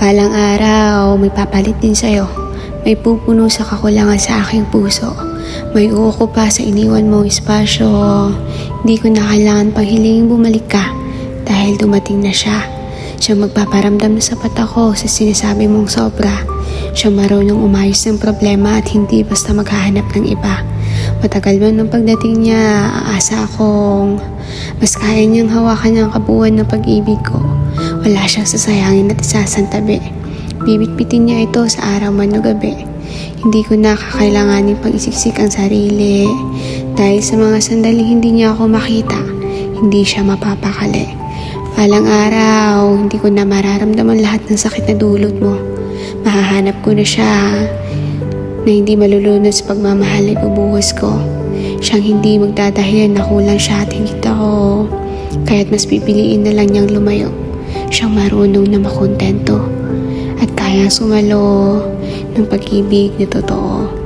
Balang araw, may papalit din sa'yo. May pupuno sa kakulangan sa aking puso. May uuko pa sa iniwan mong espasyo. Hindi ko na kailangan pang hilingin bumalik ka dahil dumating na siya. Siyang magpaparamdam na sapat ako sa sinasabi mong sobra. Siyang marunong umayos ng problema at hindi basta maghahanap ng iba. Matagal man ng pagdating niya, aasa akong mas kaya niyang hawakan ang kabuuan ng pag-ibig ko. Wala siyang sasayangin at isasantabi. Bibitbitin niya ito sa araw man o gabi. Hindi ko na kakailanganin pang isiksik ang sarili. Dahil sa mga sandaling hindi niya ako makita, hindi siya mapapakali. Balang araw, hindi ko na mararamdaman lahat ng sakit na dulot mo. Mahahanap ko na siya na hindi malulunod sa pagmamahal na ibubuhos ko. Siyang hindi magdadahilan na kulang siya at higit ako. Kaya't mas pipiliin na lang niyang lumayo. Siyang marunong na makontento at kaya sumalo ng pag-ibig na totoo.